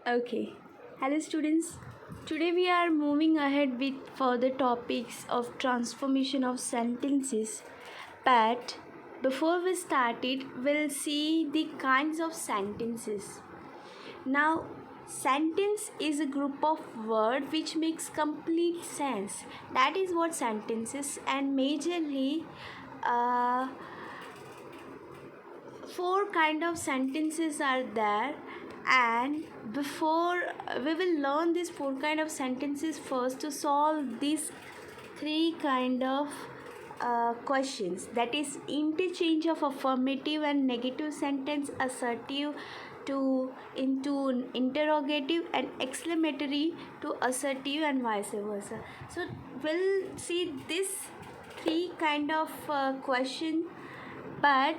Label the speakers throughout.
Speaker 1: Okay. Hello students. Today we are moving ahead with further topics of transformation of sentences. But before we start it, we'll see the kinds of sentences. Now, sentence is a group of words which makes complete sense. That is what sentences, and majorly uh, four kind of sentences are there, and before we will learn these four kind of sentences first to solve these three kind of questions, that is interchange of affirmative and negative sentence, assertive to into interrogative, and exclamatory to assertive, and vice versa. So we'll see this three kind of question, but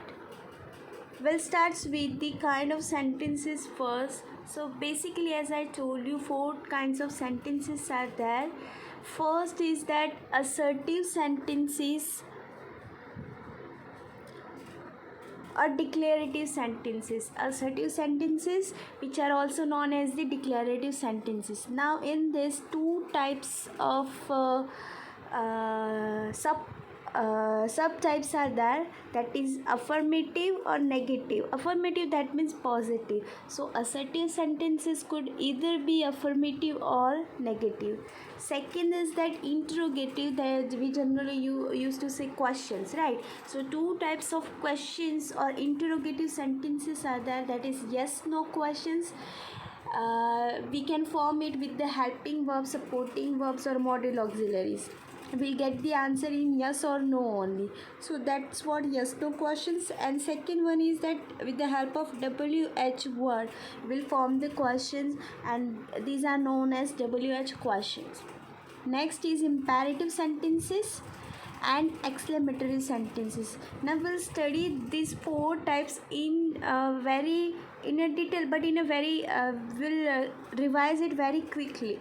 Speaker 1: we'll start with the kind of sentences first. So basically, as I told you, four kinds of sentences are there. First is that assertive sentences or declarative sentences. Assertive sentences, which are also known as the declarative sentences. Now in this, two types of subtypes are there, that is affirmative or negative. Affirmative, that means positive. So assertive sentences could either be affirmative or negative. Second is that interrogative, that we generally used to say questions, right? So two types of questions or interrogative sentences are there, that is yes no questions. We can form it with the helping verbs, supporting verbs, or modal auxiliaries. We get the answer in yes or no only. So that's what yes no questions. And second one is that with the help of WH word we'll form the questions, and these are known as WH questions. Next is imperative sentences and exclamatory sentences. Now we'll study these four types in a detail, but in a very we'll revise it very quickly.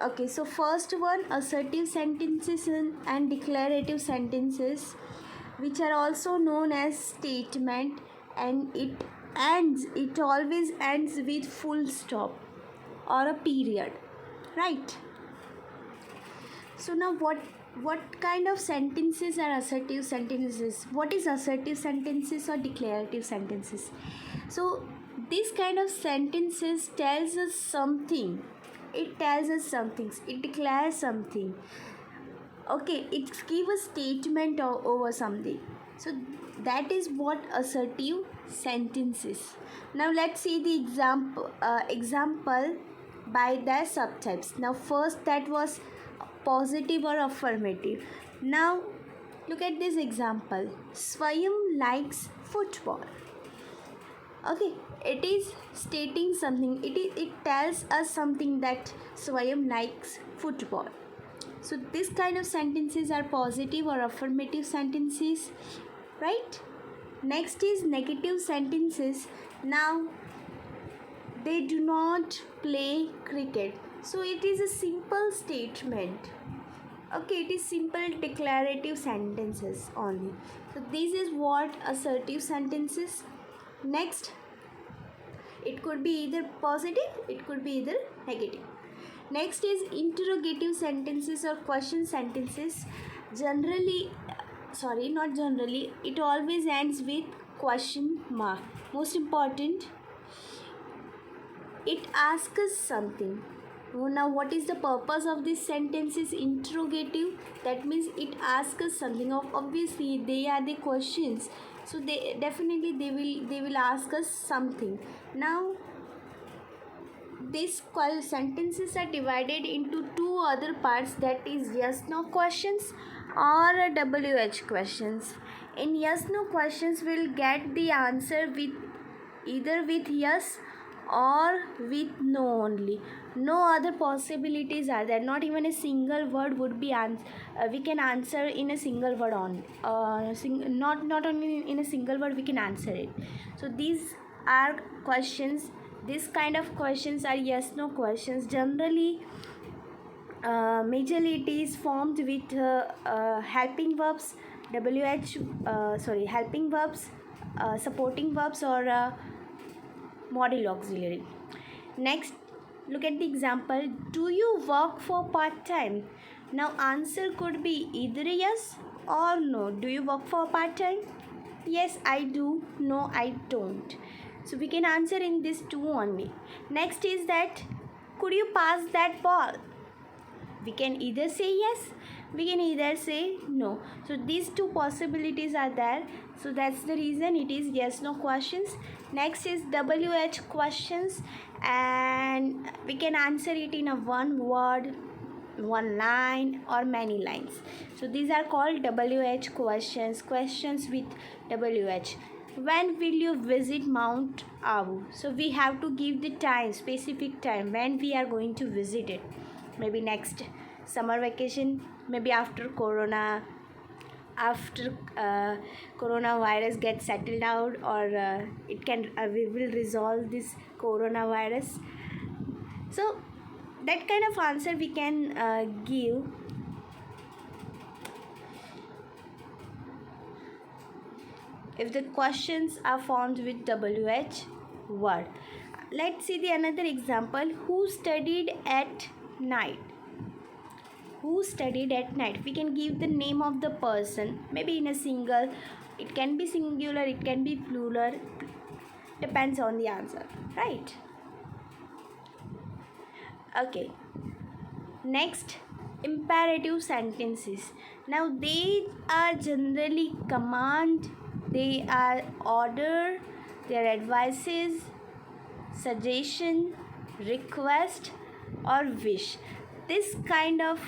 Speaker 1: Okay, so first one, assertive sentences and declarative sentences, which are also known as statement, and it always ends with full stop or a period, right? So now what kind of sentences are assertive sentences? What is assertive sentences or declarative sentences? So this kind of sentences tells us something. It tells us something. It declares something. Okay, it gives a statement over something. So that is what assertive sentence is. Now let's see the example by their subtypes. Now first, that was positive or affirmative. Now look at this example. Swayam likes football. Okay, it is stating something. It tells us something that Swayam likes football. So this kind of sentences are positive or affirmative sentences, right? Next is negative sentences. Now they do not play cricket. So it is a simple statement. Okay, it is simple declarative sentences only. So this is what assertive sentences. Next, it could be either positive, it could be either negative. Next is interrogative sentences or question sentences. Not generally, it always ends with question mark. Most important, it asks us something. Now what is the purpose of this sentence? Is interrogative, that means it asks us something. Obviously they are the questions, so they definitely they will ask us something. Now these sentences are divided into two other parts, that is yes no questions or WH questions. In yes no questions, we'll get the answer with either with yes or with no only. No other possibilities are there. Not even a single word would be we can answer in a single word on not only in a single word we can answer it. So these are questions. This kind of questions are yes no questions. Generally majorly it is formed with helping verbs, helping verbs, supporting verbs, or modal auxiliary. Next, look at the example. Do you work for part time? Now, answer could be either yes or no. Do you work for part time? Yes, I do. No, I don't. So we can answer in this two only. Next is that, could you pass that ball? We can either say yes, we can either say no. So these two possibilities are there. So that's the reason it is yes no questions. Next is WH questions, and we can answer it in a one word, one line, or many lines. So these are called WH questions, questions with WH. When will you visit Mount Abu? So we have to give the time, specific time when we are going to visit it. Maybe next summer vacation, maybe after corona, after coronavirus gets settled out, or it can we will resolve this coronavirus. So that kind of answer we can give if the questions are formed with WH word. Let's see the another example. Who studied at night? Who studied at night? We can give the name of the person, maybe in a single. It can be singular, it can be plural. Depends on the answer, right? Okay. Next, imperative sentences. Now they are generally command, they are order, they are advices, suggestion, request, or wish. This kind of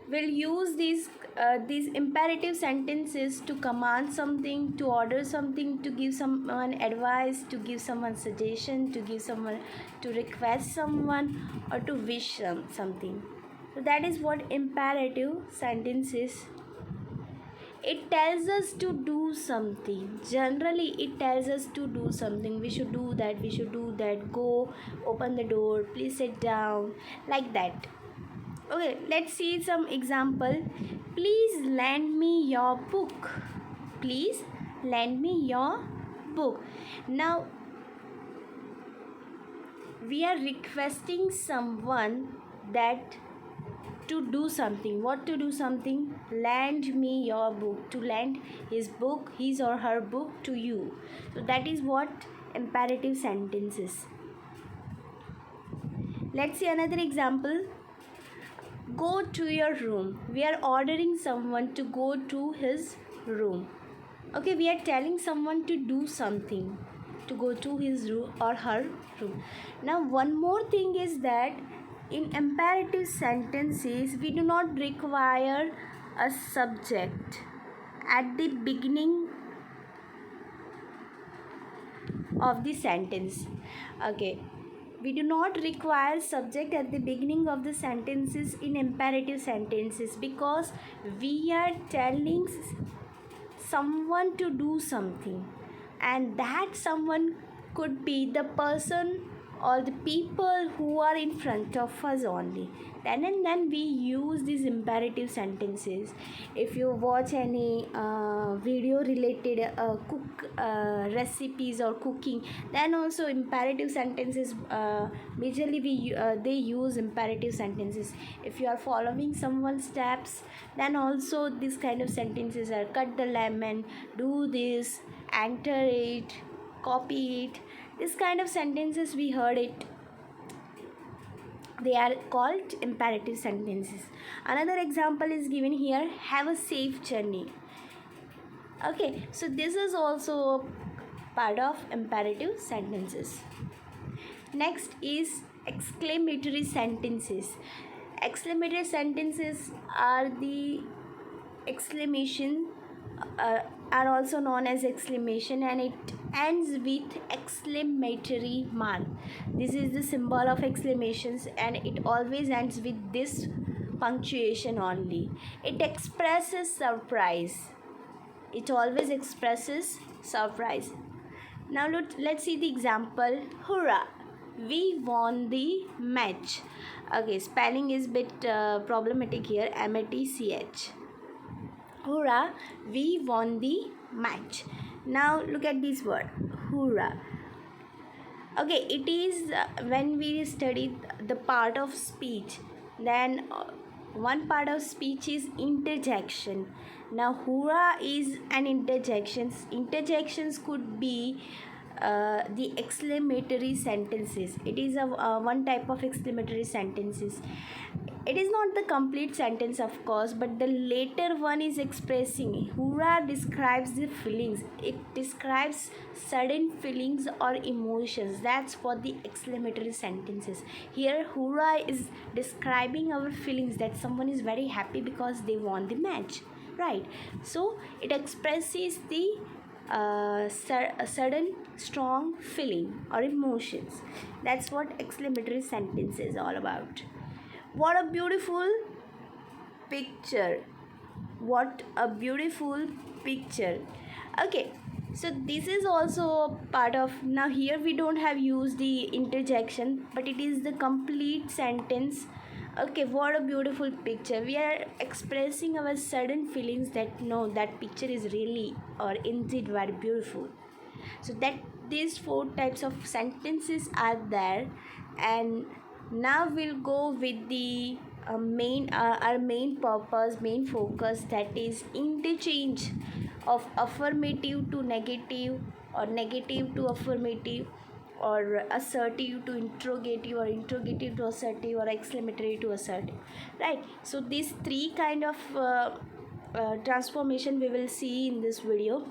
Speaker 1: will use these imperative sentences to command something, to order something, to give someone advice, to give someone suggestion, to give someone, to request someone, or to wish something. So that is what imperative sentence is. It tells us to do something. Generally it tells us to do something. We should do that, we should do that, go open the door, please sit down, like that. Okay, let's see some example. Please lend me your book. Please lend me your book. Now we are requesting someone that to do something. What to do something? Lend me your book. To lend his book, his or her book to you. So that is what imperative sentence is. Let's see another example. Go to your room. We are ordering someone to go to his room. Okay, we are telling someone to do something, to go to his room or her room. Now one more thing is that in imperative sentences we do not require a subject at the beginning of the sentence. Okay, we do not require subject at the beginning of the sentences in imperative sentences, because we are telling someone to do something, and that someone could be the person or the people who are in front of us only. Then and then we use these imperative sentences. If you watch any video related recipes or cooking, then also imperative sentences, majorly they use imperative sentences. If you are following someone's steps, then also these kind of sentences are cut the lemon, do this, enter it, copy it. This kind of sentences we heard it. They are called imperative sentences. Another example is given here. Have a safe journey. Okay, so this is also part of imperative sentences. Next is exclamatory sentences. Exclamatory sentences are the exclamation, are also known as exclamation, and it ends with exclamatory mark. This is the symbol of exclamations, and it always ends with this punctuation only. It expresses surprise. It always expresses surprise. Now let's see the example. Hurrah! We won the match. Okay, spelling is bit problematic here. MATCH. Hurrah, we won the match. Now look at this word, hurrah. Okay, it is when we study the part of speech, then one part of speech is interjection. Now hurrah is an interjection. Interjections could be the exclamatory sentences. It is a one type of exclamatory sentences. It is not the complete sentence, of course, but the later one is expressing. Hurrah describes the feelings. It describes sudden feelings or emotions. That's what the exclamatory sentence is. Here hurrah is describing our feelings, that someone is very happy because they won the match, right? So it expresses the a sudden strong feeling or emotions. That's what exclamatory sentence is all about. What a beautiful picture. What a beautiful picture. Okay, so this is also part of, now here we don't have used the interjection, but it is the complete sentence. Okay, what a beautiful picture. We are expressing our sudden feelings that no, that picture is really or indeed very beautiful. So that these four types of sentences are there. And now we'll go with the our main purpose, main focus, that is interchange of affirmative to negative, or negative to affirmative, or assertive to interrogative, or interrogative to assertive, or exclamatory to assertive, right? So these three kind of transformation we will see in this video.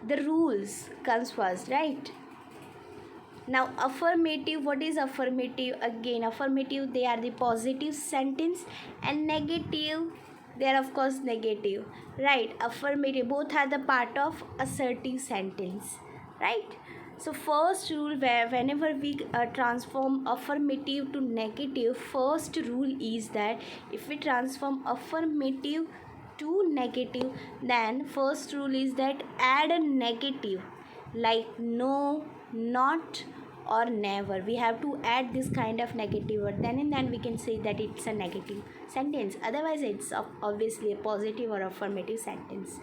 Speaker 1: The rules comes first, right? Now affirmative, what is affirmative? Again, affirmative, they are the positive sentence, and negative, they are of course negative, right? Affirmative, both are the part of assertive sentence, right? So first rule, where whenever we transform affirmative to negative, first rule is that if we transform affirmative to negative, then first rule is that add a negative like no, not, or never. We have to add this kind of negative word, then and then we can say that it's a negative sentence. Otherwise it's obviously a positive or affirmative sentence,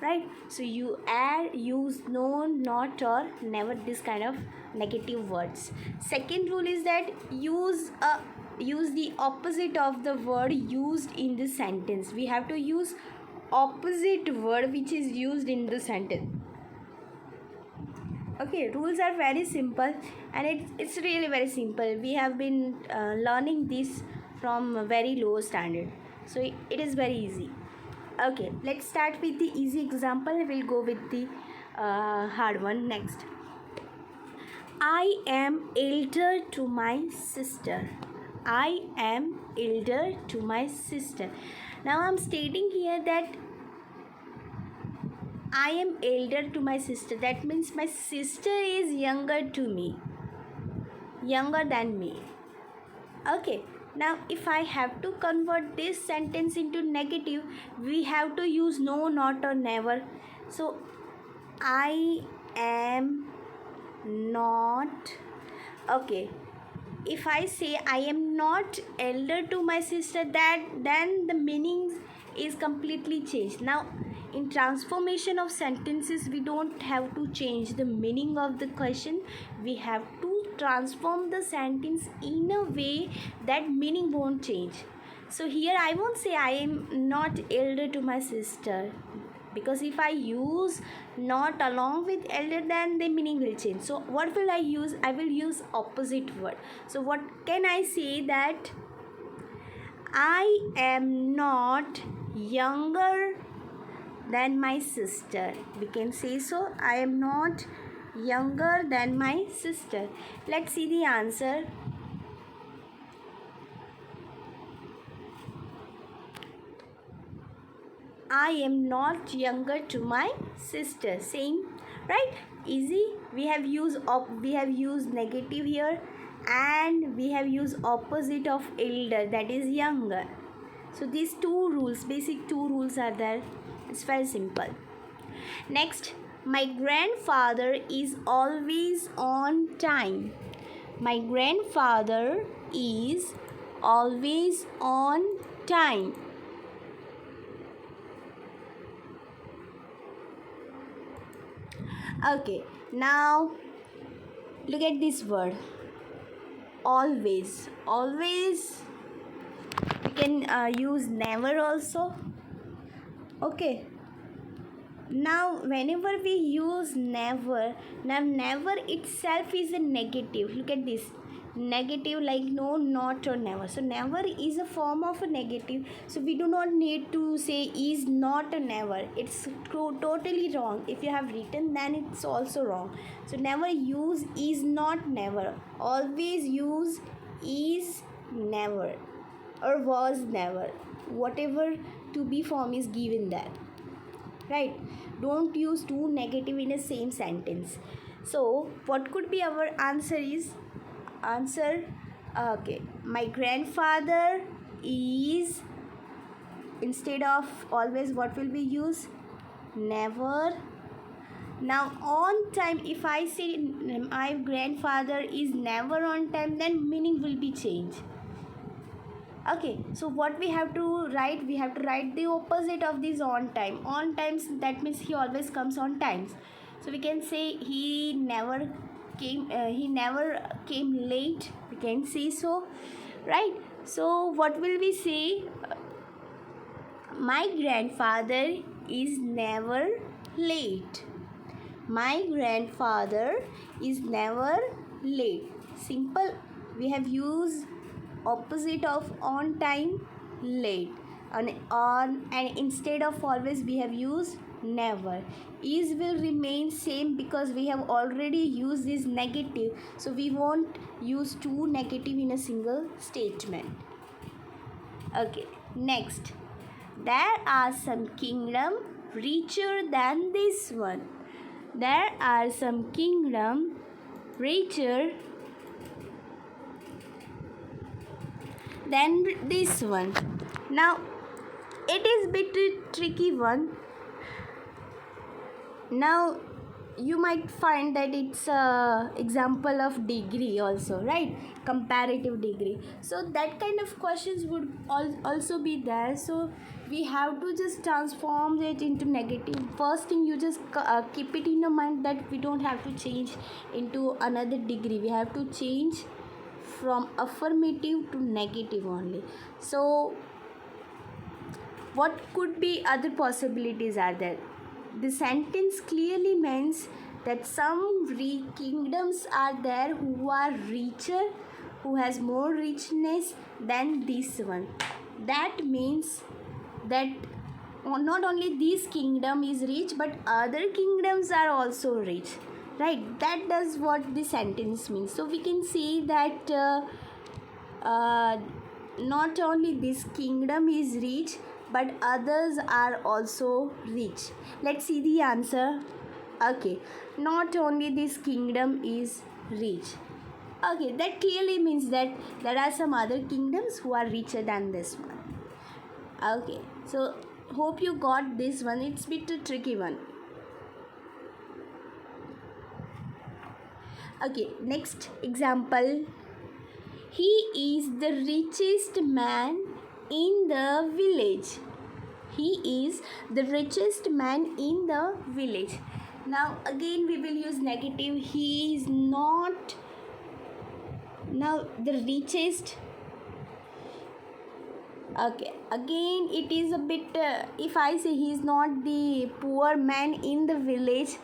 Speaker 1: right? So you add, use no, not, or never, this kind of negative words. Second rule is that use the opposite of the word used in the sentence. We have to use opposite word which is used in the sentence. Okay, rules are very simple, and it's really very simple. We have been learning this from a very low standard, so it is very easy. Okay, let's start with the easy example. We'll go with the hard one next. I am elder to my sister. I am elder to my sister. Now I'm stating here that I am elder to my sister. That means my sister is younger to me, younger than me. Okay, now if I have to convert this sentence into negative, we have to use no, not, or never. So I am not. Okay, if I say I am not elder to my sister, that then the meaning is completely changed. Now in transformation of sentences, we don't have to change the meaning of the question. We have to transform the sentence in a way that meaning won't change. So here I won't say I am not elder to my sister, because if I use not along with elder, then the meaning will change. So what will I use? I will use opposite word. So what can I say? That I am not younger than my sister. We can say so. I am not younger than my sister. Let's see the answer. I am not younger to my sister. Same, right? Easy. We have used negative here, and we have used opposite of elder, that is younger. So these two rules, basic two rules are there. It's very simple. Next, my grandfather is always on time. My grandfather is always on time. Okay, now look at this word, always. Always we can use never also. Okay, now whenever we use never, now never itself is a negative. Look at this, negative, like no, not, or never. So never is a form of a negative, so we do not need to say is not a never. It's totally wrong. If you have written, then it's also wrong. So never use is not never, always use is never or was never, whatever to be form is given there, right? Don't use two negative in a same sentence. So what could be our answer is, answer, okay, my grandfather is, instead of always what will be used, never. Now on time, if I say my grandfather is never on time, then meaning will be changed. Okay, so what we have to write, we have to write the opposite of this on time. On times, that means he always comes on times. So we can say he never came late, we can say so, right? So what will we say? My grandfather is never late. My grandfather is never late. Simple. We have used opposite of on time, late. And instead of always we have used never. Is will remain same because we have already used this negative. So we won't use two negative in a single statement. Okay, next. There are some kingdom richer than this one. There are some kingdom richer than this one. Now it is bit tricky one. Now you might find that it's a example of degree also, right? Comparative degree. So that kind of questions would also be there. So we have to just transform it into negative. First thing, you just keep it in your mind that we don't have to change into another degree. We have to change from affirmative to negative only. So what could be other possibilities are there? The sentence clearly means that some kingdoms are there who are richer, who has more richness than this one. That means that not only this kingdom is rich, but other kingdoms are also rich, right? That does what the sentence means. So we can say that not only this kingdom is rich, but others are also rich. Let's see the answer. Okay, not only this kingdom is rich. Okay, that clearly means that there are some other kingdoms who are richer than this one. Okay, so hope you got this one. It's a bit a tricky one. Okay, next example. He is the richest man in the village. He is the richest man in the village. Now again we will use negative. He is not now the richest. Okay, again it is a bit if I say he is not the poor man in the village,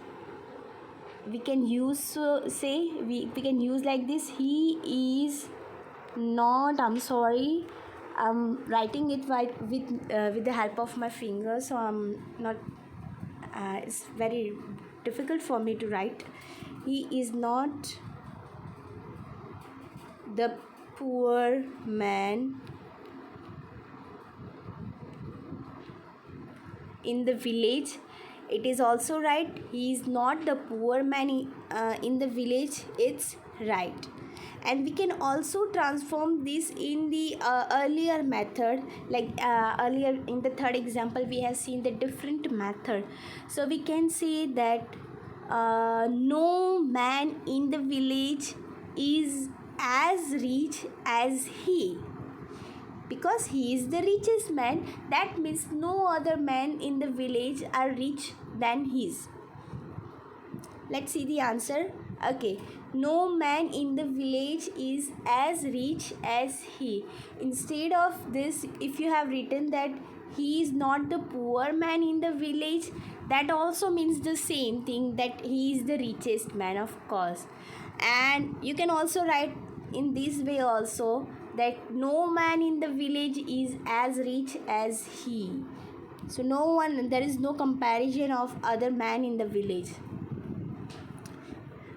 Speaker 1: we can use we can use like this. He is not, I'm sorry, I'm writing it with the help of my fingers, so I'm not it's very difficult for me to write. He is not the poor man in the village. It is also right. He is not the poor man in the village. It's right. And we can also transform this in the earlier method, like earlier in the third example we have seen the different method. So we can say that no man in the village is as rich as he. Because he is the richest man, that means no other man in the village are rich than his. Let's see the answer. Okay, no man in the village is as rich as he. Instead of this, if you have written that he is not the poor man in the village, that also means the same thing, that he is the richest man, of course. And you can also write in this way also, that no man in the village is as rich as he. So no one, there is no comparison of other man in the village.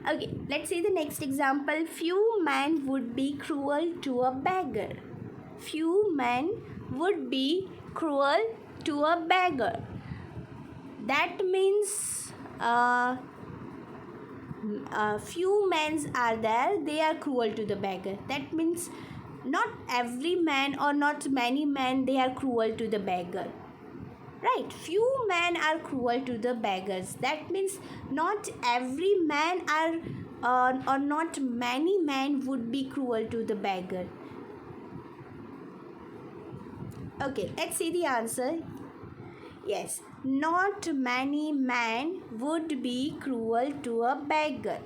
Speaker 1: Okay, let's see the next example. Few men would be cruel to a beggar. Few men would be cruel to a beggar. That means few men are there, they are cruel to the beggar. That means not every man or not many men, they are cruel to the beggar. Right, few men are cruel to the beggars. That means not every man are or not many men would be cruel to the beggar. Okay, let's see the answer. Yes, not many men would be cruel to a beggar.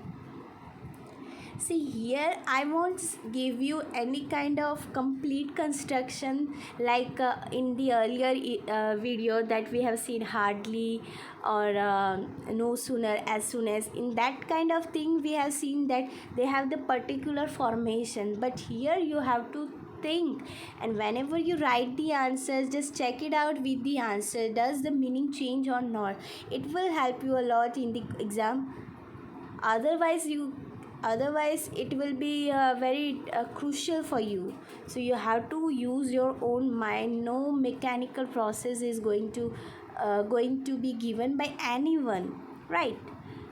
Speaker 1: See, here I won't give you any kind of complete construction like in the earlier video that we have seen, hardly or no sooner, as soon as. In that kind of thing we have seen that they have the particular formation, but here you have to think, and whenever you write the answers, just check it out with the answer, does the meaning change or not. It will help you a lot in the exam. Otherwise it will be very crucial for you. So you have to use your own mind. No mechanical process is going to be given by anyone, right?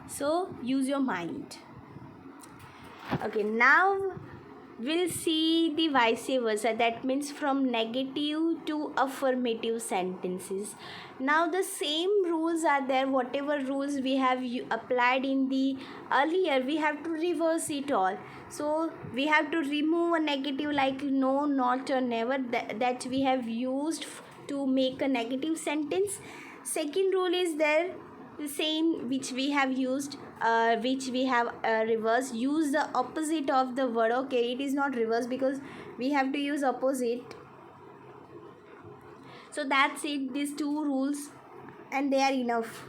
Speaker 1: So use your mind. Okay, now we'll see the vice versa, that means from negative to affirmative sentences. Now the same rules are there, whatever rules we have applied in the earlier, we have to reverse it all. So we have to remove a negative like no, not or never, that we have used to make a negative sentence. Second rule is there, the same which we have used, which we have reversed. Use the opposite of the word. Okay, it is not reverse because we have to use opposite. So that's it, these two rules, and they are enough.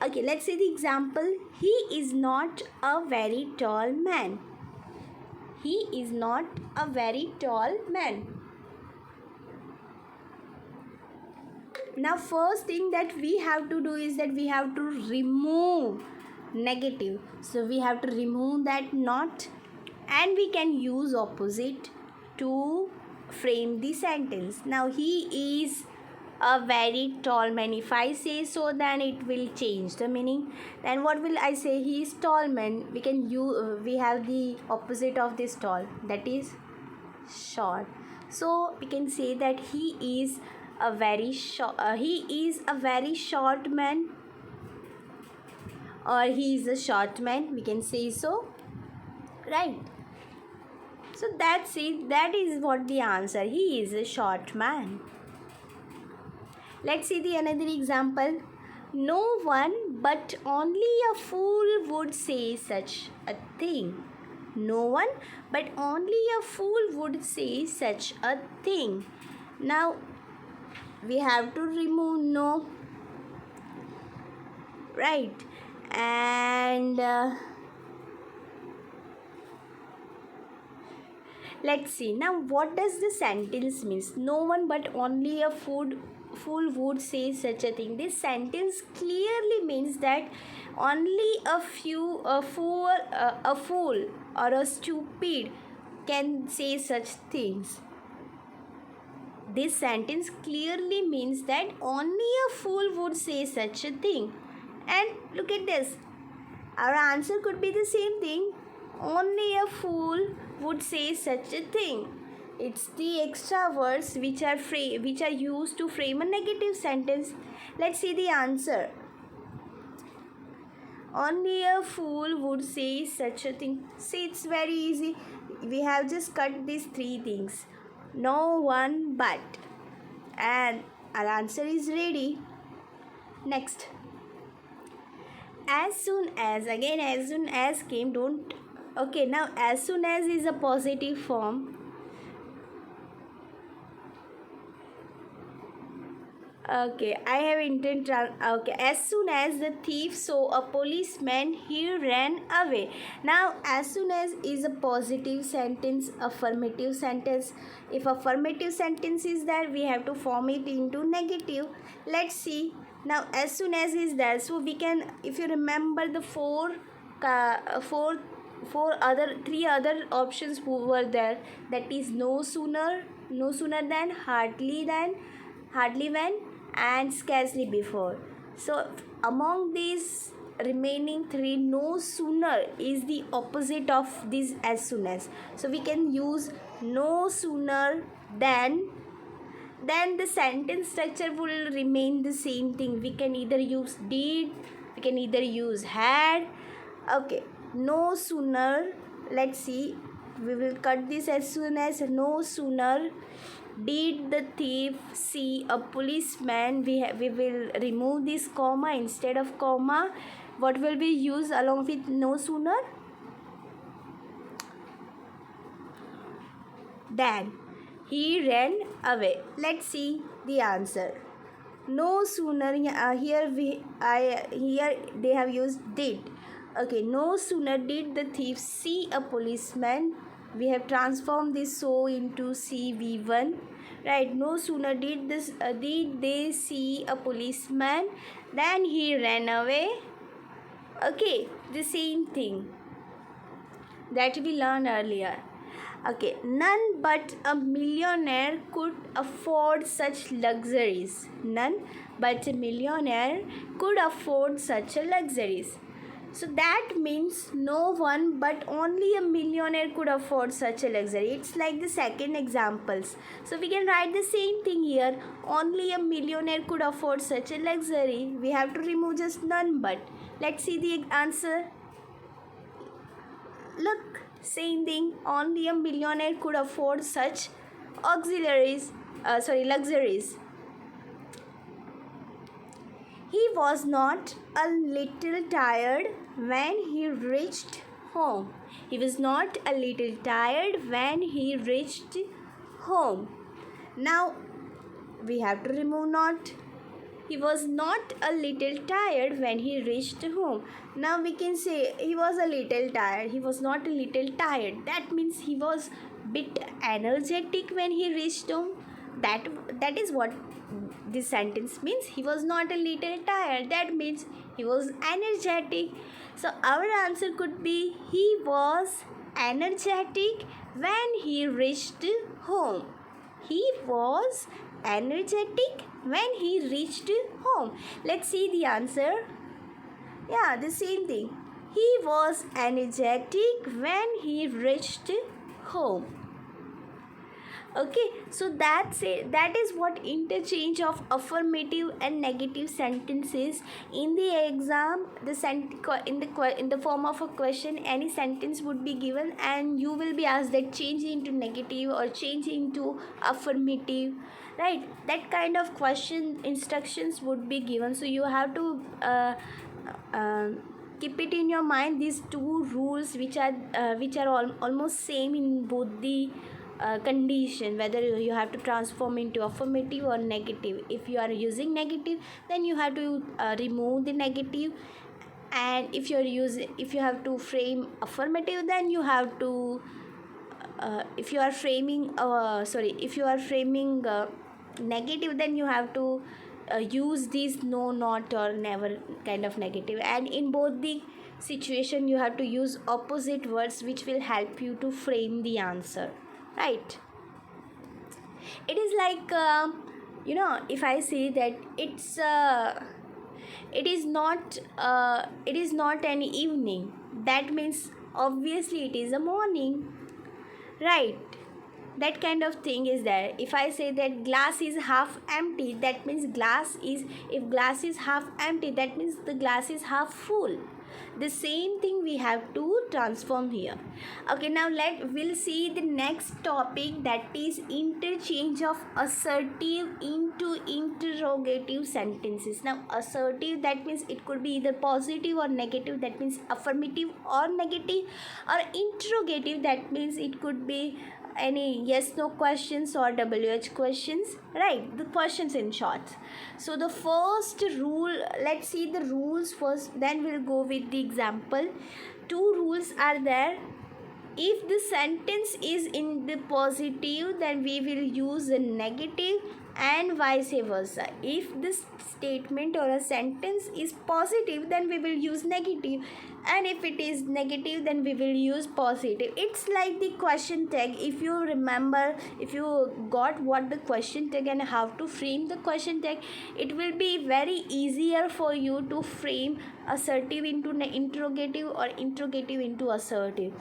Speaker 1: Okay, let's see the example. He is not a very tall man. He is not a very tall man. Now first thing that we have to do is that we have to remove negative. So we have to remove that not, and we can use opposite to frame the sentence. Now he is a very tall man. If I say so, then it will change the meaning. Then what will I say? He is tall man. We can use we have the opposite of this tall, that is short. So we can say that he is a very short man, or he is a short man, we can say so, right? So that's it, that is what the answer, he is a short man. Let's see the another example. No one but only a fool would say such a thing. No one but only a fool would say such a thing. Now we have to remove no, right? And let's see now, what does the sentence means? No one but only a fool would say such a thing. This sentence clearly means that only a fool or a stupid can say such things. This sentence clearly means that only a fool would say such a thing. And look at this, our answer could be the same thing. Only a fool would say such a thing. It's the extra words which are used to frame a negative sentence. Let's see the answer. Only a fool would say such a thing. See, it's very easy. We have just cut these three things. No one but, and our answer is ready. Next, as soon as, again as soon as came, don't, okay, now as soon as is a positive form. Okay, I have intent. Okay, as soon as the thief saw a policeman, he ran away. Now, as soon as is a positive sentence, affirmative sentence. If affirmative sentence is there, we have to form it into negative. Let's see. Now, as soon as is there, so we can, if you remember the three other options who were there, that is no sooner, no sooner than, hardly when, and scarcely before. So among these remaining three, no sooner is the opposite of this as soon as. So we can use no sooner than, then the sentence structure will remain the same thing. We can either use did, we can either use had. Okay, no sooner, let's see, we will cut this as soon as. No sooner did the thief see a policeman, we will remove this comma. Instead of comma, what will be used along with no sooner? Then he ran away. Let's see the answer. No sooner, here they have used did. Okay, no sooner did the thief see a policeman, we have transformed this so into CV1, right? No sooner did they see a policeman, then he ran away. Okay, the same thing that we learned earlier. Okay, none but a millionaire could afford such luxuries. None but a millionaire could afford such a luxuries. So that means no one but only a millionaire could afford such a luxury. It's like the second examples. So we can write the same thing here. Only a millionaire could afford such a luxury. We have to remove just none but. Let's see the answer. Look, same thing. Only a millionaire could afford such luxuries. He was not a little tired when he reached home. He was not a little tired when he reached home. Now we have to remove not. He was not a little tired when he reached home. Now we can say he was a little tired. He was not a little tired. That means he was bit energetic when he reached home. That is what this sentence means. He was not a little tired. That means he was energetic. So our answer could be he was energetic when he reached home. He was energetic when he reached home. Let's see the answer. Yeah, the same thing. He was energetic when he reached home. Okay, so that's it. That is what interchange of affirmative and negative sentences in the exam. In the form of a question, any sentence would be given, and you will be asked that change into negative or change into affirmative, right? That kind of question instructions would be given. So you have to keep it in your mind, these two rules which are almost same in both the condition, whether you have to transform into affirmative or negative. If you are using negative, then you have to remove the negative, and if you have to frame affirmative, then you have to if you are framing negative, then you have to use these no, not, or never kind of negative. And in both the situation, you have to use opposite words which will help you to frame the answer, right? It is like if I say that it is not an evening, that means obviously it is a morning, right? That kind of thing is there. If I say that glass is half empty, that means if glass is half empty, that means the glass is half full. The same thing we have to transform here. Okay, now we'll see the next topic, that is interchange of assertive into interrogative sentences. Now assertive, that means it could be either positive or negative, that means affirmative or negative, or interrogative, that means it could be any yes no questions or wh questions, right? The questions in short. So the first rule, let's see the rules first, then we'll go with the example. Two rules are there. If the sentence is in the positive, then we will use a negative, and vice versa. If this statement or a sentence is positive, then we will use negative, and if it is negative, then we will use positive. It's like the question tag. If you remember, if you got what the question tag and how to frame the question tag, it will be very easier for you to frame assertive into interrogative or interrogative into assertive,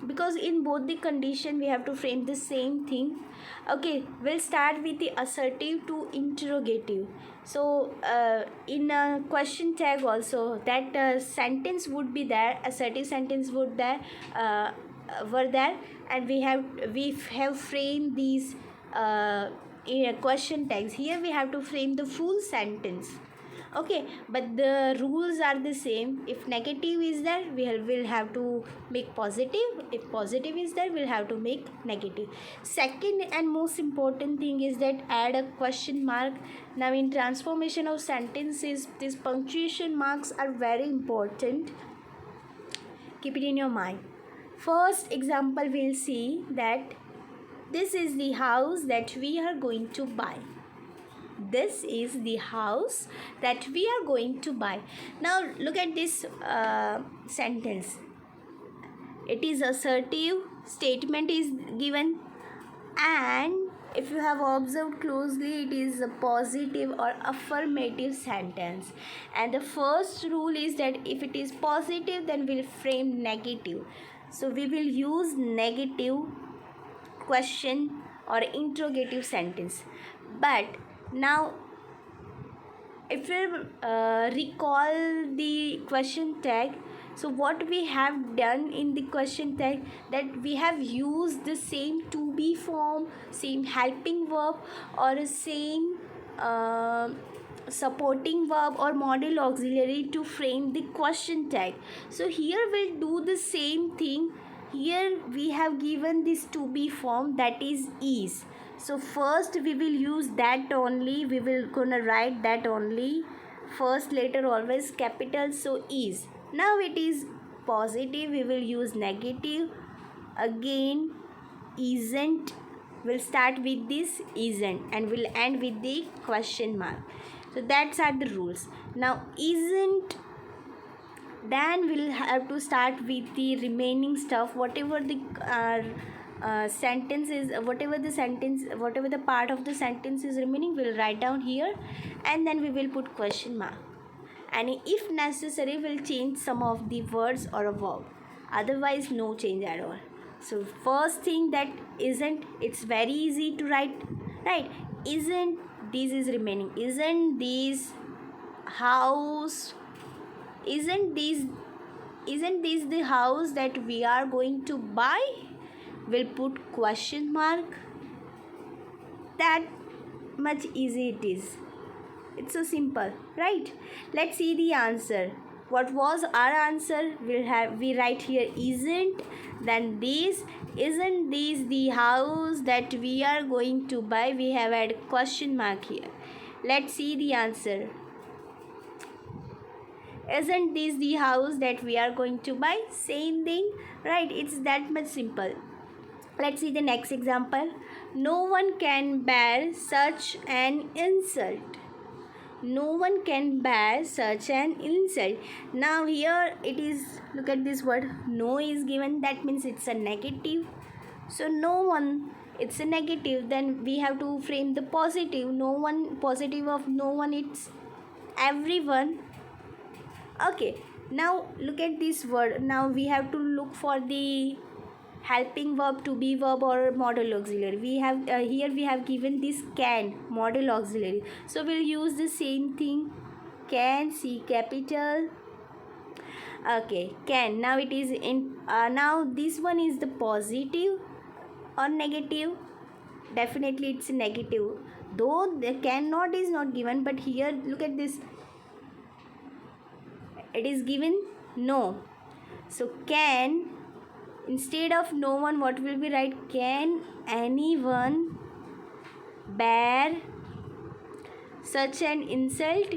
Speaker 1: because in both the condition we have to frame the same thing. Okay, we'll start with the assertive to interrogative. So in a question tag also, that sentence would be there, assertive sentence would there were there, and we have framed these in a question tags. Here we have to frame the full sentence. Okay, but the rules are the same. If negative is there, will have to make positive. If positive is there, we'll have to make negative. Second and most important thing is that add a question mark. Now in transformation of sentences, these punctuation marks are very important. Keep it in your mind. First example, we'll see that this is the house that we are going to buy. This is the house that we are going to buy. Now look at this sentence. It is assertive, statement is given, and if you have observed closely, it is a positive or affirmative sentence. And the first rule is that if it is positive, then we'll frame negative. So we will use negative question or interrogative sentence. But now if we recall the question tag, so what we have done in the question tag, that we have used the same to be form, same helping verb, or same supporting verb or modal auxiliary to frame the question tag. So here we'll do the same thing. Here we have given this to be form, that is. So first we will use that only, we will gonna write that only, first letter always capital, so is. Now it is positive, we will use negative. Again isn't, we'll start with this isn't and we'll end with the question mark. So that's are the rules. Now isn't, then we'll have to start with the remaining stuff, whatever the sentence is, whatever the part of the sentence is remaining, we'll write down here, and then we will put question mark, and if necessary we'll change some of the words or a verb, otherwise no change at all. So first thing, that isn't, it's very easy to write, right? Isn't this is remaining, isn't this house, isn't this the house that we are going to buy? We'll put question mark. That much easy it is. It's so simple, right? Let's see the answer. What was our answer? We write here isn't, then this, isn't this the house that we are going to buy? We have added question mark here. Let's see the answer. Isn't this the house that we are going to buy? Same thing, right? It's that much simple. Let's see the next example. No one can bear such an insult. No one can bear such an insult. Now here it is, look at this word, no is given, that means it's a negative. So no one, it's a negative, then we have to frame the positive. No one, positive of no one, it's everyone. Okay, now look at this word. Now we have to look for the helping verb, to be verb, or modal auxiliary. We have here we have given this can, modal auxiliary, so we'll use the same thing, can, C capital. Okay, can. Now it is in. Now this one is the positive or negative. Definitely it's negative. Though the cannot is not given, but here look at this. It is given no. So can, instead of no one, what will be right? Can anyone bear such an insult?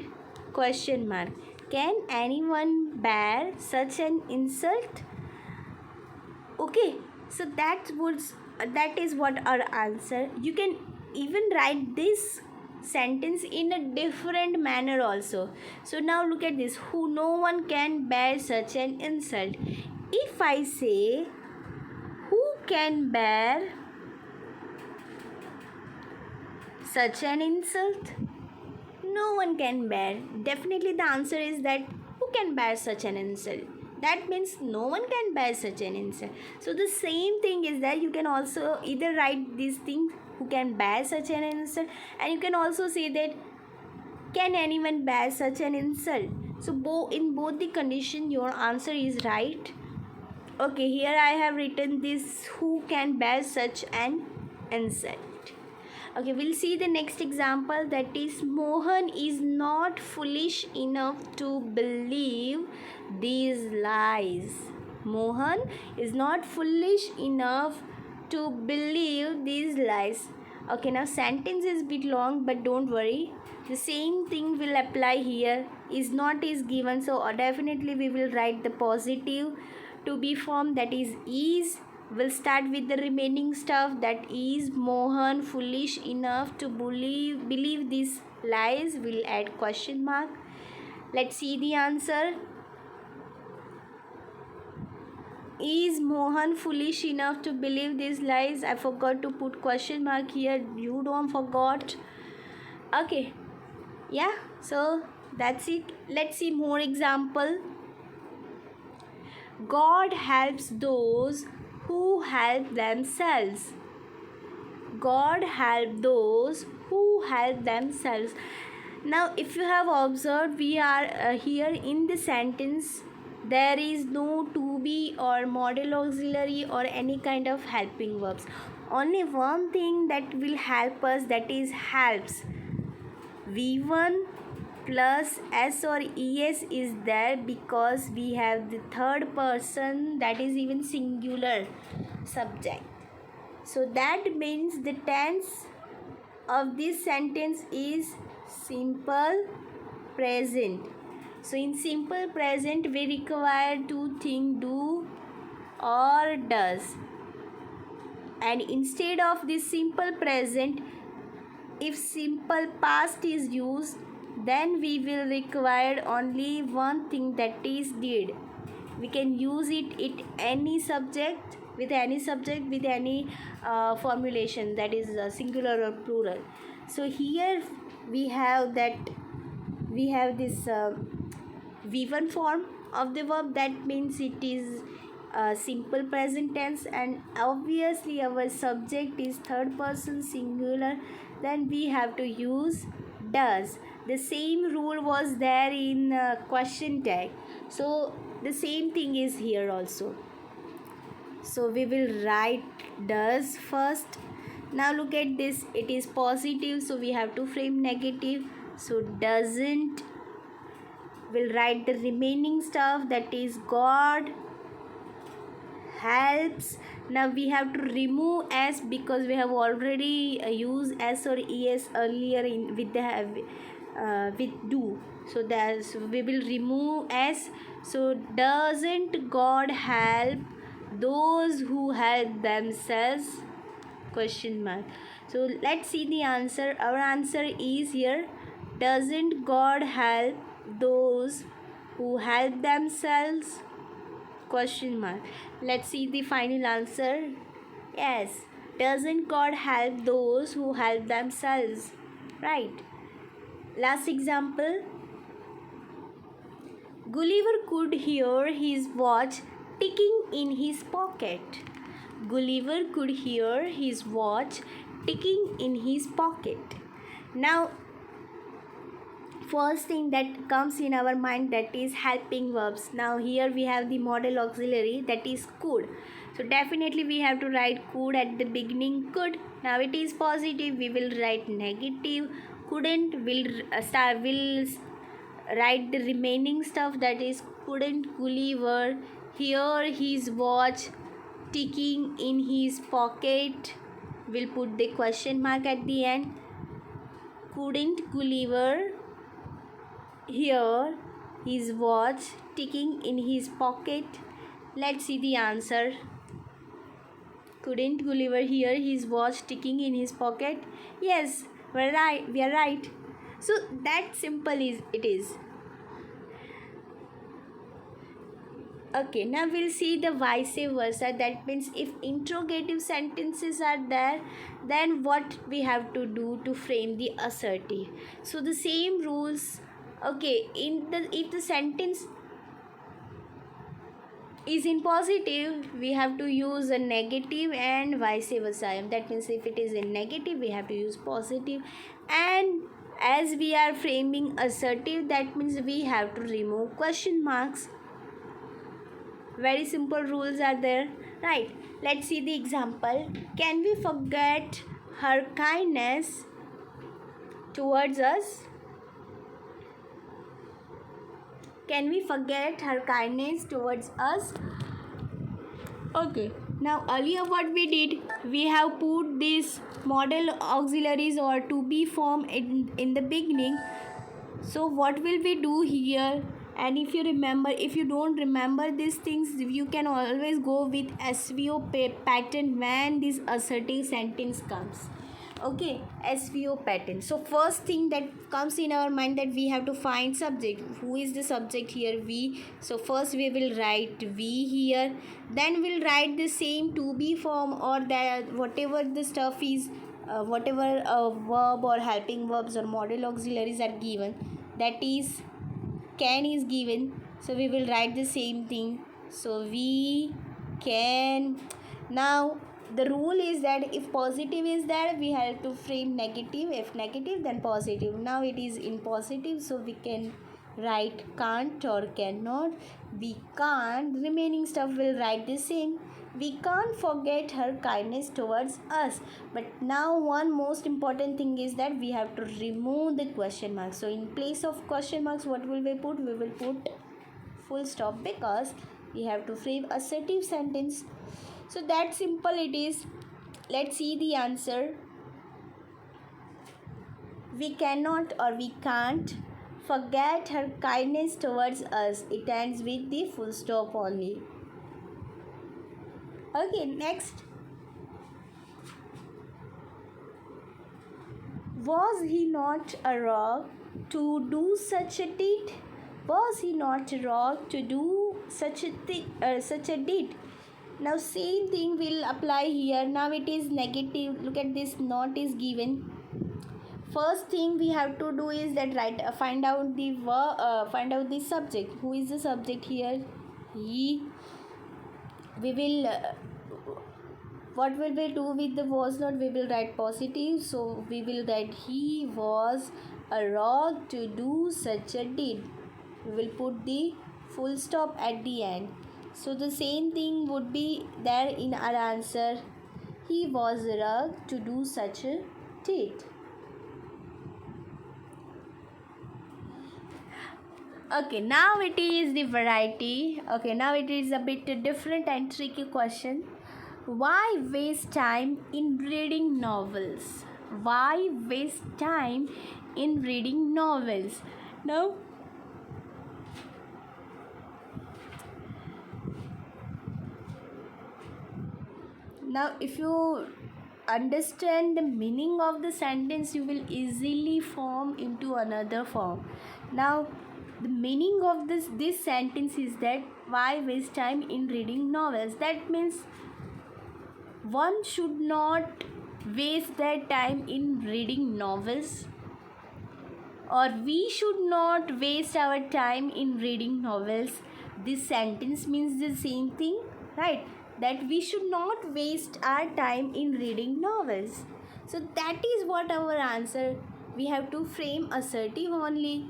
Speaker 1: Question mark. Can anyone bear such an insult? Okay, so that is what our answer. You can even write this sentence in a different manner also. So now look at this. Who no one can bear such an insult. If I say who can bear such an insult? No one can bear. Definitely the answer is that who can bear such an insult? That means no one can bear such an insult. So the same thing is that you can also either write these things, who can bear such an insult, and you can also say that can anyone bear such an insult. So in both the condition your answer is right. Okay, here I have written this, who can bear such an insult. Okay, we'll see the next example, that is Mohan is not foolish enough to believe these lies. Mohan is not foolish enough to believe these lies. Okay, now sentence is bit long, but don't worry. The same thing will apply here. Is not is given, so definitely we will write the positive to be formed, that is. We'll start with the remaining stuff, that is Mohan foolish enough to believe these lies. We'll add question mark. Let's see the answer. Is Mohan foolish enough to believe these lies? I forgot to put question mark here. You don't forgot. Okay. Yeah, so that's it. Let's see more example. God helps those who help themselves. God help those who help themselves. Now if you have observed, we are here in the sentence, there is no to be or model auxiliary or any kind of helping verbs. Only one thing that will help us, that is helps. V1 plus s or es is there because we have the third person, that is even singular subject. So that means the tense of this sentence is simple present. So in simple present we require two things, do or does. And instead of this simple present, if simple past is used, then we will require only one thing, that is did. We can use it any subject, with any formulation, that is singular or plural. So here we have this V1 form of the verb, that means it is simple present tense, and obviously our subject is third person singular, then we have to use does. The same rule was there in question tag, so the same thing is here also. So we will write does first. Now look at this, it is positive, so we have to frame negative. So doesn't, we'll write the remaining stuff, that is God helps. Now we have to remove s because we have already used s or es earlier in with do. So we will remove s. So doesn't God help those who help themselves? Question mark. So let's see the answer. Our answer is here, doesn't God help those who help themselves? Question mark. Let's see the final answer. Yes, doesn't God help those who help themselves? Right. Last example. Gulliver could hear his watch ticking in his pocket. Gulliver could hear his watch ticking in his pocket. Now first thing that comes in our mind, that is helping verbs. Now here we have the model auxiliary, that is could. So definitely we have to write could at the beginning. Could, now it is positive, we will write negative. Couldn't, will write the remaining stuff, that is couldn't Gulliver hear his watch ticking in his pocket. We'll put the question mark at the end. Couldn't Gulliver hear his watch ticking in his pocket? Let's see the answer. Couldn't Gulliver hear his watch ticking in his pocket? Yes, we're right. We are right. So that simple is it is. Okay, now we'll see the vice versa. That means if interrogative sentences are there, then what we have to do to frame the assertive. So the same rules. Okay, if the sentence is in positive, we have to use a negative, and vice versa. That means if it is in negative, we have to use positive. And as we are framing assertive, that means we have to remove question marks. Very simple rules are there, right? Let's see the example. Can we forget her kindness towards us? Can we forget her kindness towards us? Okay, now earlier what we did, we have put this model auxiliaries or to be form in the beginning. So what will we do here? And if you don't remember these things, you can always go with SVO pattern when this assertive sentence comes. Okay, SVO pattern. So first thing that comes in our mind, that we have to find subject. Who is the subject here? We. So first we will write we here. Then we'll write the same to be form, or that whatever the stuff is, whatever verb or helping verbs or model auxiliaries are given, that is can is given, so we will write the same thing. So we can. Now the rule is that if positive is there, we have to frame negative. If negative, then positive. Now it is in positive, so we can write can't or cannot. We can't, remaining stuff will write the same. We can't forget her kindness towards us. But now one most important thing is that we have to remove the question mark. So in place of question marks, what will we put? We will put full stop, because we have to frame assertive sentence. So that simple it is. Let's see the answer. We cannot or we can't forget her kindness towards us. It ends with the full stop only. Okay, next. Was he not a rock to do such a deed? Was he not a rock to do such a deed? Now same thing will apply here. Now it is negative. Look at this, not is given. First thing we have to do is that find out the subject. Who is the subject here? He. We will what will we do with the was not? We will write positive, so we will write he was a rock to do such a deed. We will put the full stop at the end. So the same thing would be there in our answer. He was a rock to do such a deed. Okay, now it is the variety. Okay, now it is a bit different and tricky question. Why waste time in reading novels? Why waste time in reading novels? Now if you understand the meaning of the sentence, you will easily form into another form. Now the meaning of this sentence is that why waste time in reading novels? That means one should not waste their time in reading novels, or we should not waste our time in reading novels. This sentence means the same thing, right? That we should not waste our time in reading novels. So that is what our answer. We have to frame assertive only.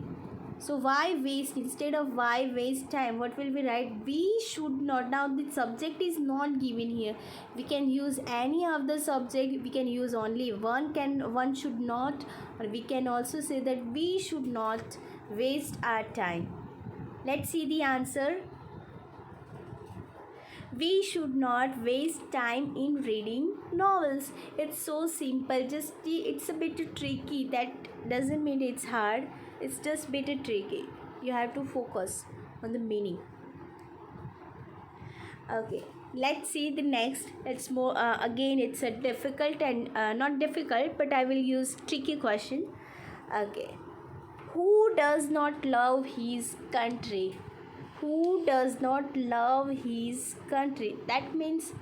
Speaker 1: So why waste? Instead of why waste time, what will we write? We should not. Now the subject is not given here. We can use any of the subject. We can use only one. One should not, or we can also say that we should not waste our time. Let's see the answer. We should not waste time in reading novels. It's so simple. It's a bit tricky. That doesn't mean it's hard. It's just a bit tricky. You have to focus on the meaning. Okay, let's see the next. It's more again. It's a difficult and not difficult, but I will use tricky question. Okay, who does not love his country? Who does not love his country? That means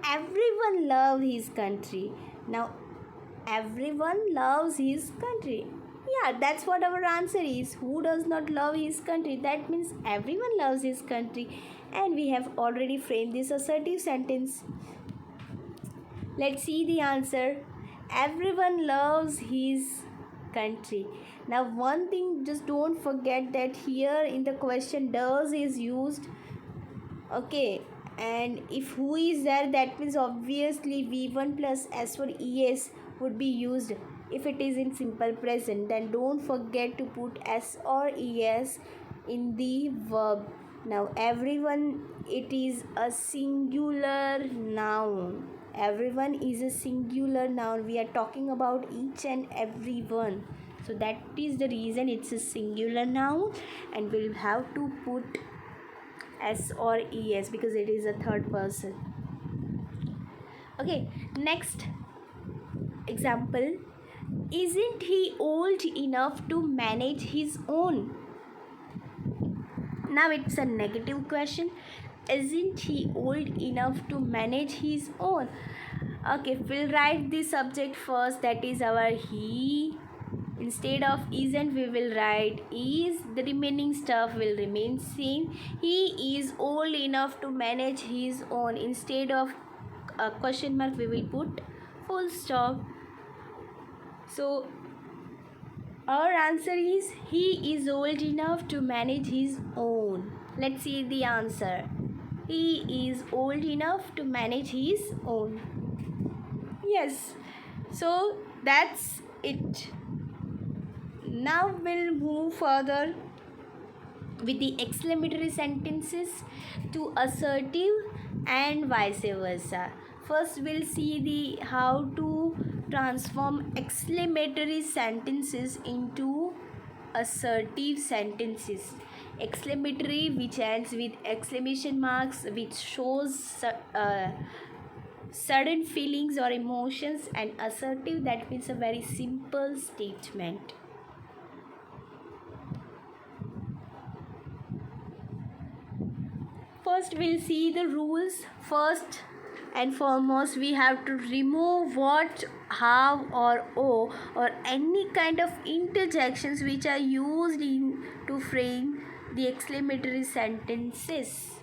Speaker 1: everyone loves his country. Now, everyone loves his country. Yeah, that's what our answer is. Who does not love his country? That means everyone loves his country. And we have already framed this assertive sentence. Let's see the answer. Everyone loves his country. Now, one thing, just don't forget that here in the question, does is used. Okay, and if who is there, that means obviously V1 plus S for ES would be used. If it is in simple present, then don't forget to put S or ES in the verb. Now, everyone, it is a singular noun. Everyone is a singular noun. We are talking about each and every one. So that is the reason it's a singular noun, and we'll have to put S or ES because it is a third person. Okay, next example. Isn't he old enough to manage his own? Now it's a negative question. Isn't he old enough to manage his own? Okay, we'll write the subject first, that is our he. Instead of isn't, we will write is. The remaining stuff will remain same. He is old enough to manage his own. Instead of a question mark, we will put full stop. So our answer is he is old enough to manage his own. Let's see the answer. He is old enough to manage his own. Yes. So that's it. Now we'll move further with the exclamatory sentences to assertive and vice versa. First we'll see the how to transform exclamatory sentences into assertive sentences. Exclamatory, which ends with exclamation marks, which shows sudden feelings or emotions, and assertive, that means a very simple statement. First we'll see the rules. First and foremost, we have to remove what, how, or o, or any kind of interjections which are used in to frame the exclamatory sentences.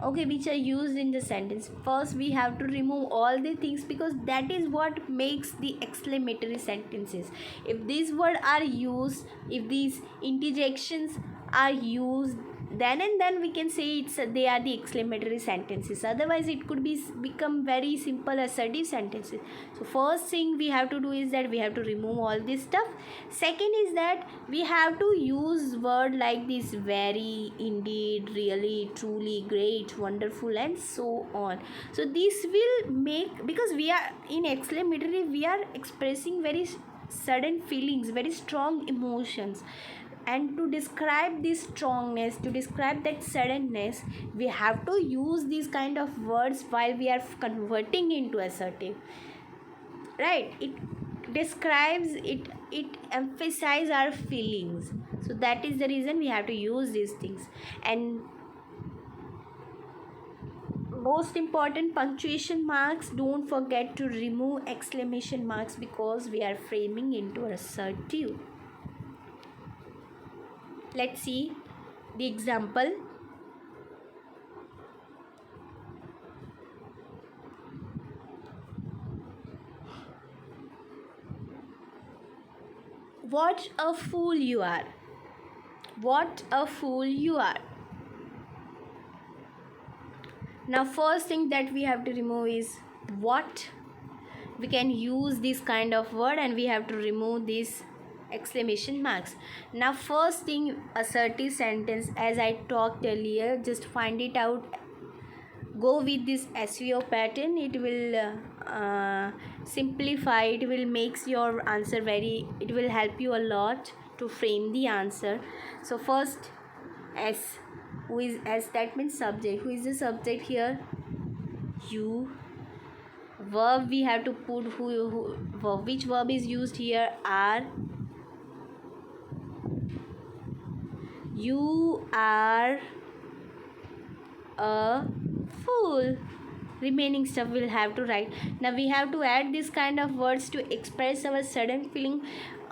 Speaker 1: Okay, which are used in the sentence. First we have to remove all the things, because that is what makes the exclamatory sentences. If these words are used, if these interjections are used, then and then we can say they are the exclamatory sentences. Otherwise it could become very simple assertive sentences. So first thing we have to do is that we have to remove all this stuff. Second is that we have to use word like this: very, indeed, really, truly, great, wonderful, and so on. So this will make, because we are in exclamatory, we are expressing very sudden feelings, very strong emotions, and to describe this strongness, to describe that suddenness, we have to use these kind of words while we are converting into assertive, right? It describes it, it emphasizes our feelings. So that is the reason we have to use these things. And most important, punctuation marks, don't forget to remove exclamation marks, because we are framing into assertive. Let's see the example. What a fool you are. What a fool you are. Now first thing that we have to remove is what. We can use this kind of word and we have to remove these exclamation marks. Now first thing, assertive sentence, as I talked earlier, just find it out, go with this SVO pattern. It will simplify, it will makes your answer very, it will help you a lot to frame the answer. So first, S, who is S, that means subject. Who is the subject here? You. Verb, we have to put who verb, which verb is used here? Are. You are a fool. Remaining stuff we'll have to write. Now we have to add this kind of words to express our sudden feeling.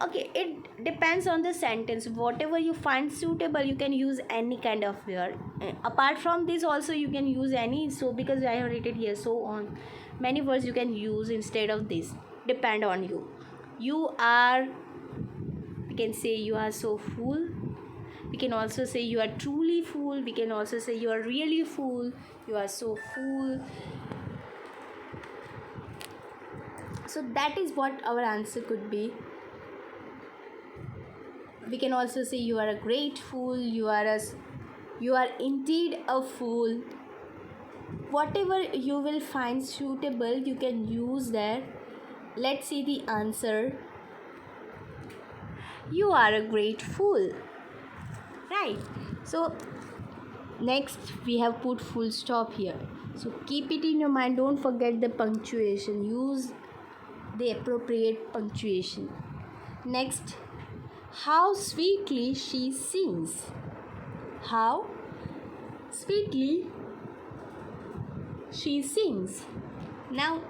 Speaker 1: Okay, it depends on the sentence. Whatever you find suitable, you can use any kind of word. Apart from this also you can use any, so because I have written here, so on many words you can use instead of this, depend on you. You are, we can say you are so fool. We can also say you are truly fool. We can also say you are really fool. You are so fool. So that is what our answer could be. We can also say you are a great fool. You are indeed a fool. Whatever you will find suitable, you can use that. Let's see the answer. You are a great fool. Right. So next we have put full stop here. So keep it in your mind. Don't forget the punctuation. Use the appropriate punctuation. Next, how sweetly she sings. How sweetly she sings. Now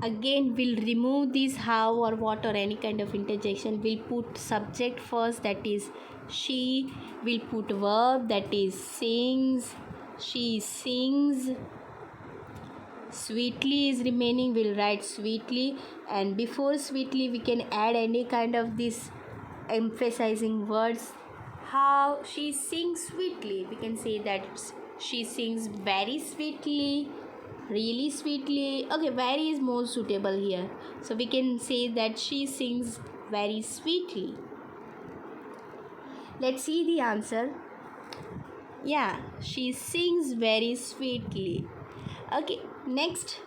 Speaker 1: again we'll remove this how or what or any kind of interjection. We'll put subject first, that is she. Will put verb, that is sings. She sings. Sweetly is remaining, we'll write sweetly, and before sweetly we can add any kind of this emphasizing words. How she sings sweetly, we can say that she sings very sweetly, really sweetly. Okay, very is more suitable here, so we can say that she sings very sweetly. Let's see the answer. Yeah, she sings very sweetly. Okay, next.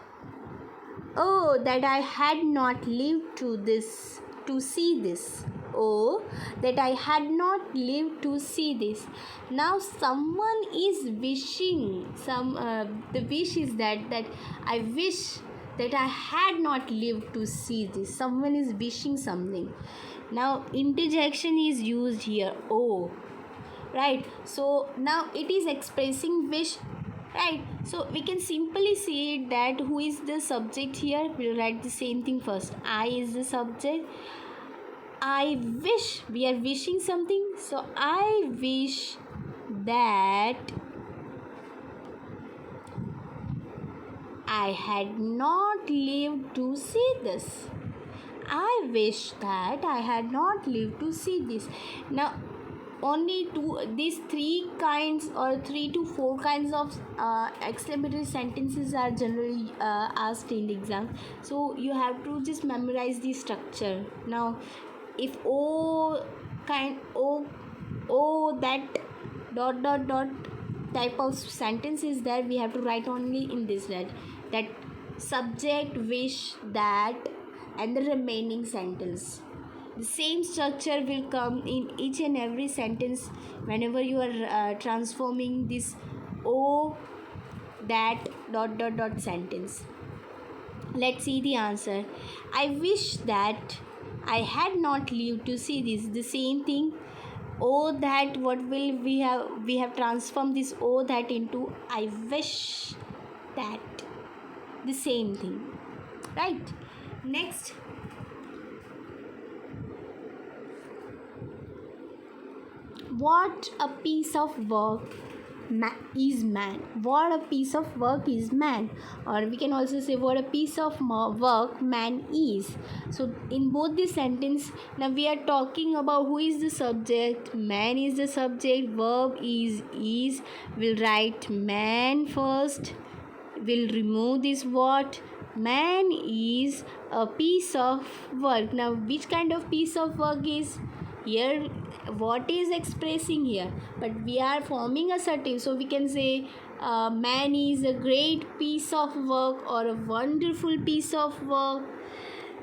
Speaker 1: Oh, that I had not lived to see this. Oh, that I had not lived to see this. Now someone is wishing. The wish is that I wish that I had not lived to see this. Someone is wishing something. Now interjection is used here. Oh, right. So now it is expressing wish, right? So we can simply see that who is the subject here. We'll write the same thing first. I is the subject. I wish, we are wishing something, so I wish that I had not lived to see this. I wish that I had not lived to see this. Now only these 3 kinds or 3 to 4 kinds of exclamatory sentences are generally asked in the exam, so you have to just memorize the structure. Now if that dot type of sentence is there, we have to write only in this, that subject, wish, that, and the remaining sentence. The same structure will come in each and every sentence whenever you are transforming this o, that, dot sentence. Let's see the answer. I wish that I had not lived to see this. The same thing. Oh, that, what will we have transformed this oh, that into I wish that. The same thing, right? Next, what a piece of work is man? What a piece of work is man? Or we can also say what a piece of work man is. So in both the sentence, now we are talking about who is the subject. Man is the subject. Verb is. We'll write man first. We'll remove this what. Man is a piece of work. Now which kind of piece of work is here? What is expressing here? But we are forming assertive, so we can say man is a great piece of work or a wonderful piece of work.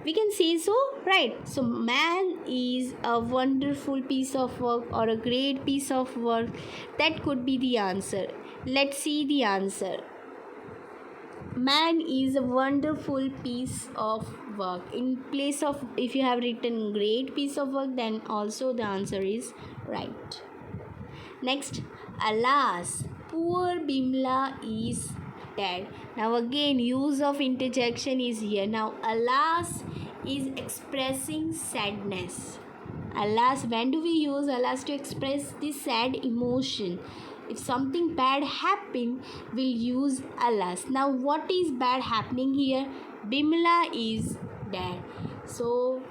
Speaker 1: We can say so, right? So man is a wonderful piece of work or a great piece of work. That could be the answer. Let's see the answer. Man is a wonderful piece of work. In place of, if you have written great piece of work, then also the answer is right. Next, alas, poor Bimla is dead. Now again, use of interjection is here. Now alas is expressing sadness. Alas, when do we use alas to express the sad emotion? If something bad happened, we'll use alas. Now what is bad happening here? Bimla is dead. So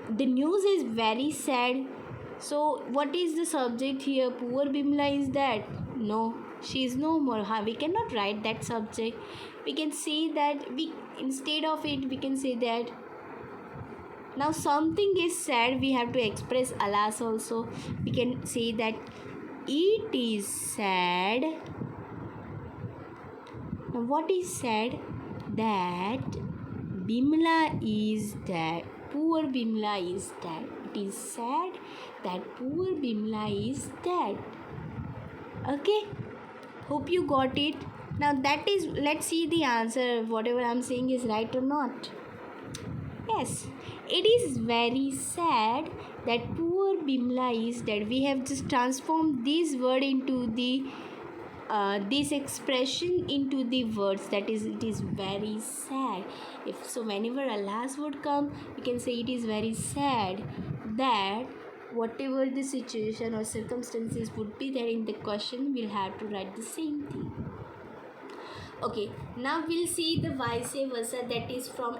Speaker 1: the news is very sad. So what is the subject here? Poor Bimla is dead. No, she is no more. We cannot write that subject. We can say that instead of it we can say that now something is sad, we have to express alas also. We can say that it is sad. Now what is sad? That Bimla is dead. Poor Bimla is dead. It is sad that poor Bimla is dead. Okay, hope you got it. Now that is, let's see the answer. Whatever I'm saying is right or not. Yes, it is very sad that poor Bimla is dead. We have just transformed this word into the this expression into the words, that is, it is very sad. If so, whenever alas would come, we can say it is very sad that whatever the situation or circumstances would be there in the question, we'll have to write the same thing. Okay, now we'll see the vice versa, that is from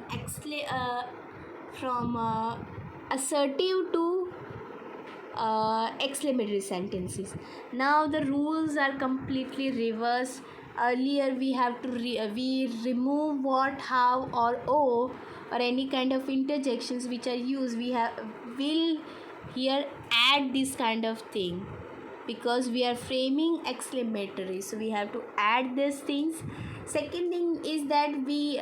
Speaker 1: assertive to exclamatory sentences. Now the rules are completely reversed. Earlier we have to we remove what, how, or o, or any kind of interjections which are used. Will here add this kind of thing, because we are framing exclamatory, so we have to add these things. Second thing is that we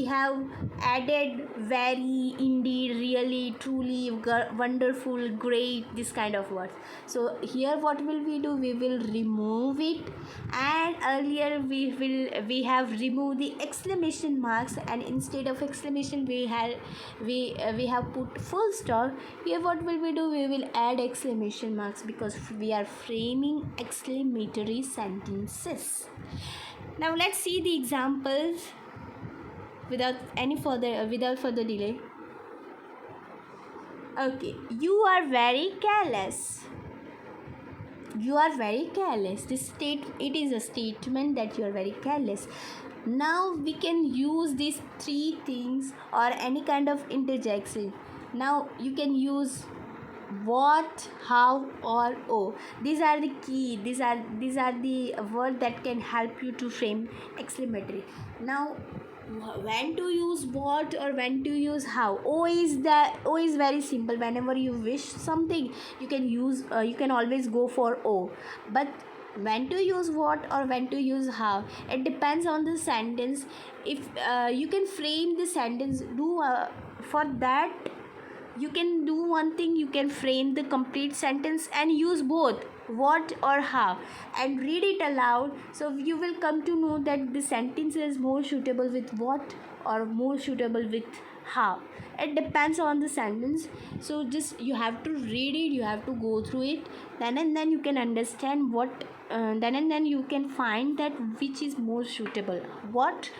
Speaker 1: have added very, indeed, really, truly, wonderful, great, this kind of words. So here what will we do? We will remove it, and earlier we have removed the exclamation marks, and instead of exclamation we have put full stop. Here what will we do? We will add exclamation marks, because we are framing exclamatory sentences. Now let's see the examples without further delay. Okay, you are very careless. You are very careless. It is a statement that you are very careless. Now we can use these three things or any kind of interjection. Now you can use what, how, or o. These are the key. These are the words that can help you to frame exclamatory. Now when to use what or when to use how? O is very simple. Whenever you wish something, you can use you can always go for o. But when to use what or when to use how, it depends on the sentence. If you can frame the sentence, for that you can do one thing. You can frame the complete sentence and use both what or how and read it aloud, so you will come to know that the sentence is more suitable with what or more suitable with how. It depends on the sentence. So just you have to read it, you have to go through it, then and then you can understand what then and then you can find that which is more suitable, what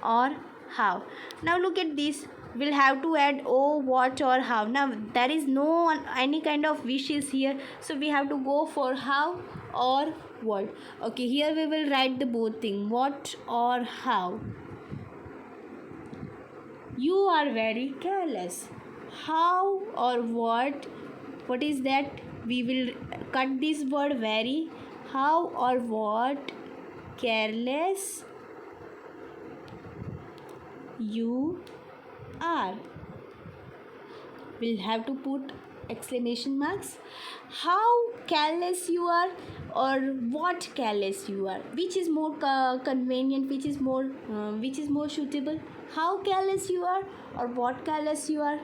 Speaker 1: or how. Now look at this. We'll have to add o, what, or how. Now there is no any kind of wishes here, so we have to go for how or what. Okay, here we will write the both thing, what or how. You are very careless. How or what is that? We will cut this word very. How or what careless you are. We'll have to put exclamation marks. How careless you are or what careless you are, which is more convenient, which is more suitable, how careless you are or what careless you are.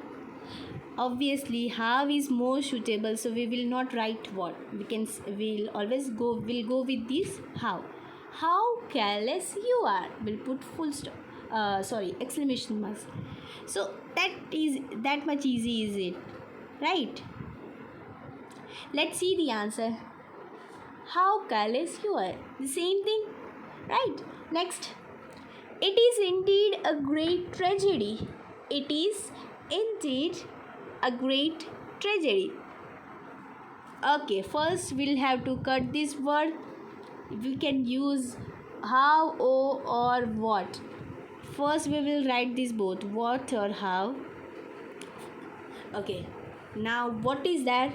Speaker 1: Obviously how is more suitable, so we will not write what. We'll go with this how careless you are, we'll put full stop, exclamation marks. So that much easy, is it? Right? Let's see the answer. How careless you are. The same thing, right? Next. It is indeed a great tragedy. It is indeed a great tragedy. Okay, first we'll have to cut this word. We can use how, or what. First we will write this both, what or how. Okay, now what is that?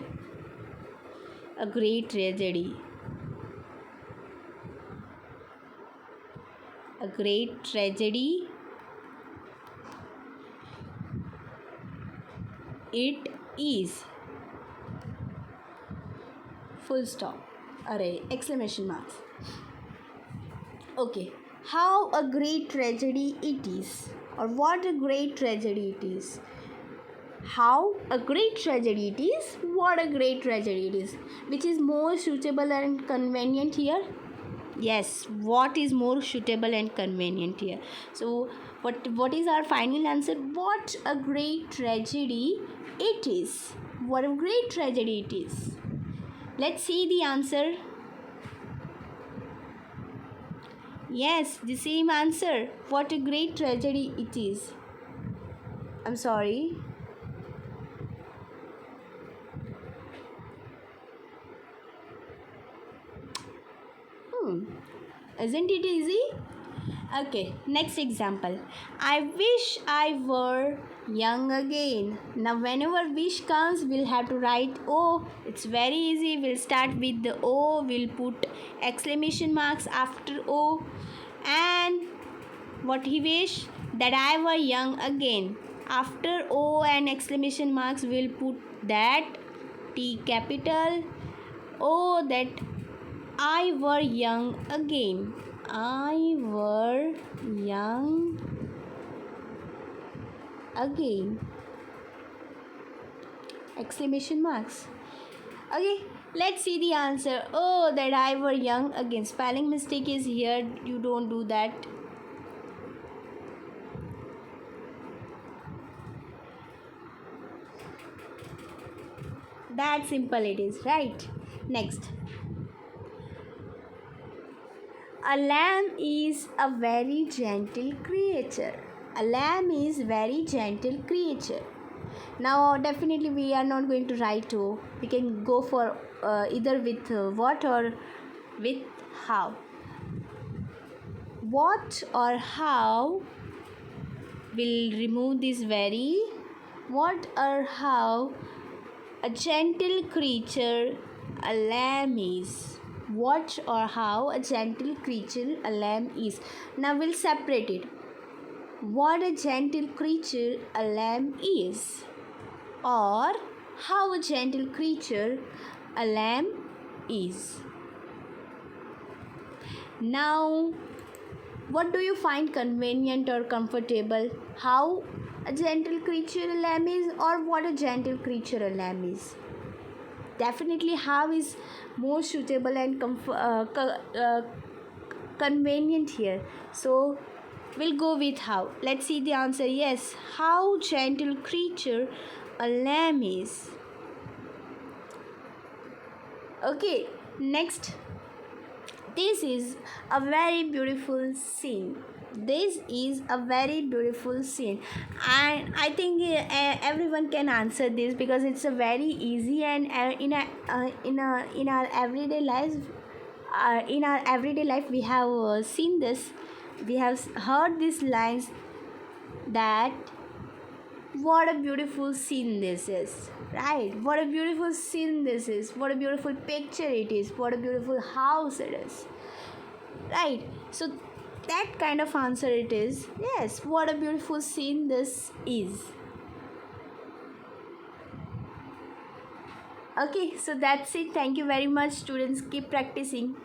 Speaker 1: A great tragedy. A great tragedy. It is. Full stop. Array, exclamation marks. Okay, how a great tragedy it is, or what a great tragedy it is. How a great tragedy it is, what a great tragedy it is. Which is more suitable and convenient here? Yes, what is more suitable and convenient here? So what is our final answer? What a great tragedy it is. What a great tragedy it is. Let's see the answer. Yes, the same answer. What a great tragedy it is. I'm sorry. Isn't it easy? Okay, next example. I wish I were young again. Now, whenever wish comes, we'll have to write O. It's very easy. We'll start with the O. We'll put exclamation marks after O. And what he wish? That I were young again. After O and exclamation marks, we'll put that T capital. O, that I were young again. I were young again. Exclamation marks. Okay, let's see the answer. Oh, that I were young again. Spelling mistake is here. You don't do that. That simple it is, right? Next. A lamb is a very gentle creature. A lamb is very gentle creature. Now definitely we are not going to write O. We can go for either with what or with how. What or how will remove this very. What or how a gentle creature a lamb is. What or how a gentle creature a lamb is. Now we'll separate it. What a gentle creature a lamb is, or how a gentle creature a lamb is. Now, what do you find convenient or comfortable? How a gentle creature a lamb is, or what a gentle creature a lamb is? Definitely how is more suitable and convenient here. So we'll go with how. Let's see the answer. Yes, how gentle creature a lamb is. Okay, next. This is a very beautiful scene. This is a very beautiful scene, and I think everyone can answer this because it's a very easy, and in our everyday lives in our everyday life we have seen this, we have heard these lines that what a beautiful scene this is, right? What a beautiful scene this is, what a beautiful picture it is, what a beautiful house it is, right? So that kind of answer it is, yes, what a beautiful scene this is. Okay, so that's it. Thank you very much, students. Keep practicing.